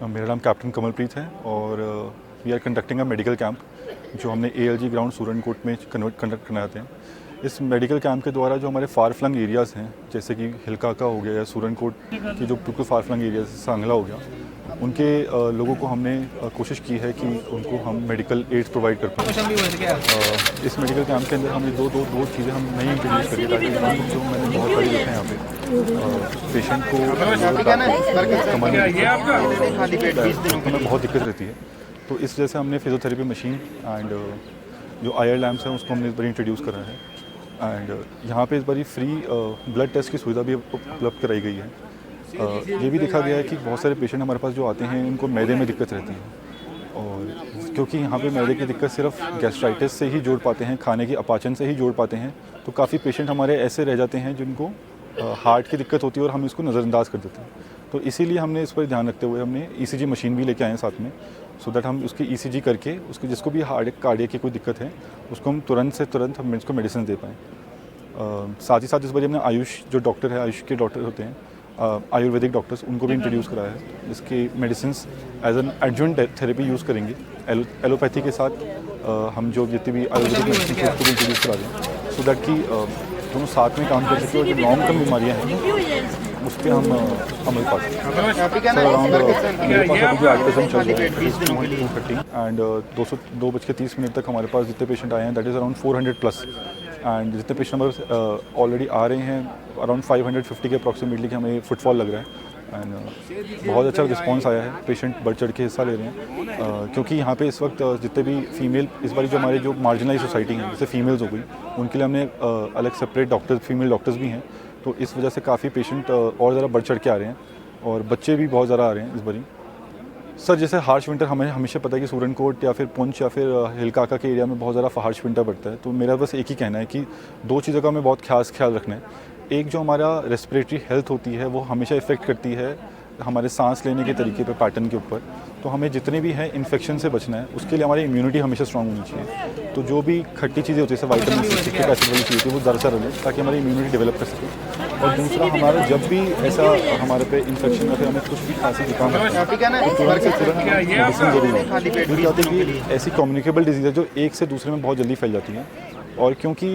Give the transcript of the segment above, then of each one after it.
मेरा नाम कैप्टन कमलप्रीत है और we are conducting a medical camp जो हमने ALG ग्राउंड सूरनकोट में कंडक्ट करना आते हैं। इस मेडिकल कैंप के द्वारा जो हमारे फार फ्लंग एरियाज़ हैं, जैसे कि हिलकाका हो गया या सूरनकोट की जो बिल्कुल फार फ्लंग एरियाज, सांगला हो गया, उनके लोगों को हमने कोशिश की है कि उनको हम मेडिकल एड्स प्रोवाइड कर पाएँ। इस मेडिकल कैंप के अंदर हमने दो चीज़ें हम नई इंट्रोड्यूस करी ताकि जो मैंने बहुत सारी देखे हैं यहाँ पे पेशेंट को में बहुत दिक्कत रहती है, तो इस वजह से हमने फिजियोथेरेपी मशीन एंड जो IR लैम्प्स हैं उसको हमने इस बार इंट्रोड्यूस करा है। एंड यहाँ पे इस बार फ्री ब्लड टेस्ट की सुविधा भी उपलब्ध कराई गई है। ये भी देखा गया है कि बहुत सारे पेशेंट हमारे पास जो आते हैं उनको मैदे में दिक्कत रहती है, और क्योंकि यहाँ पे मैदे की दिक्कत सिर्फ गैस्ट्राइटिस से ही जोड़ पाते हैं, खाने की अपाचन से ही जोड़ पाते हैं, तो काफ़ी पेशेंट हमारे ऐसे रह जाते हैं जिनको हार्ट की दिक्कत होती है और हम इसको नज़रअंदाज कर देते हैं। तो इसीलिए हमने इस पर ध्यान रखते हुए हमने ECG मशीन भी लेके आए हैं साथ में, सो दैट हम उसकी ECG करके उसके जिसको भी कार्डियक की कोई दिक्कत है उसको हम तुरंत से तुरंत हम इसको मेडिसिन दे पाएँ। साथ ही साथ इस बार हमने आयुष जो डॉक्टर है, आयुष के डॉक्टर होते हैं, आयुर्वेदिक डॉक्टर्स, उनको भी इंट्रोड्यूस कराया है, जिसकी medicine as an adjuvant therapy use करेंगे। एलोपैथी के साथ हम जो जितनी भी आयुर्वेदिक मेडिसिन है उसको भी इंट्रोड्यूस करा रहे हैं, सो दैट कि दोनों साथ में काम कर सकें और जो लॉन्ग टर्म बीमारियाँ हैं उस पर हम अमल पा सकें। मेरे पास अभी जो एडवर्टाइजमेंट चल रहा है एंड 2:30 तक हमारे पास जितने पेशेंट आए हैं दैट इज़ अराउंड 400+, एंड जितने पेशेंट हमारे ऑलरेडी आ रहे हैं अराउंड 550 के अप्रॉक्सीमेटली कि हमें फुटफॉल लग रहा है। एंड बहुत अच्छा रिस्पांस आया है, पेशेंट बढ़ चढ़ के हिस्सा ले रहे हैं, क्योंकि यहाँ पे इस वक्त जितने भी फीमेल इस बार जो हमारे जो मार्जिनलाइज सोसाइटी हैं जैसे फीमेल्स हो गई, उनके लिए हमने अलग सेपरेट डॉक्टर्स, फीमेल डॉक्टर्स भी हैं, तो इस वजह से काफ़ी पेशेंट और ज़्यादा बढ़ चढ़ के आ रहे हैं और बच्चे भी बहुत ज़्यादा आ रहे हैं इस बारी। सर जैसे हार्श विंटर हमें हमेशा पता है कि सूरनकोट या फिर पुंछ या फिर हिलकाका के एरिया में बहुत ज़्यादा हार्श विंटर पड़ता है, तो मेरा बस एक ही कहना है कि दो चीज़ों का हमें बहुत ख्याल रखना है। एक जो हमारा रेस्पिरेटरी हेल्थ होती है वो हमेशा इफ़ेक्ट करती है हमारे सांस लेने के तरीके पे, पैटर्न के ऊपर, तो हमें जितने भी हैं इन्फेक्शन से बचना है, उसके लिए हमारी इम्यूनिटी हमेशा स्ट्रांग होनी चाहिए। तो जो भी खट्टी चीज़ें होती है जैसे वाइटामिन सी, सिट्रिक एसिड वाली चीज़ होती है वो ज़्यादा से रहे ताकि हमारी इम्यूनिटी डेवलप कर सके। और दूसरा हमारा जब भी ऐसा हमारे पे इन्फेक्शन या फिर हमें कुछ भी खांसी जुकाम होता है तो तुरंत से तुरंत मेडिसिन जरूरी है, क्योंकि होती है कि ऐसी कम्युनिकेबल डिजीज़ है जो एक से दूसरे में बहुत जल्दी फैल जाती हैं, और क्योंकि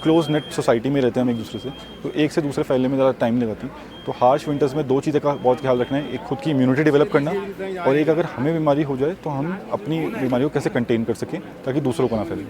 क्लोज नेट सोसाइटी में रहते हैं हम एक दूसरे से, तो एक से दूसरे फैलने में ज़्यादा टाइम नहीं लगाती। तो हार्श विंटर्स में दो चीज़ें का बहुत ख्याल रखना है, एक खुद की इम्यूनिटी डेवलप करना, और एक अगर हमें बीमारी हो जाए तो हम अपनी बीमारी को कैसे कंटेन कर सकें ताकि दूसरों को ना फैले।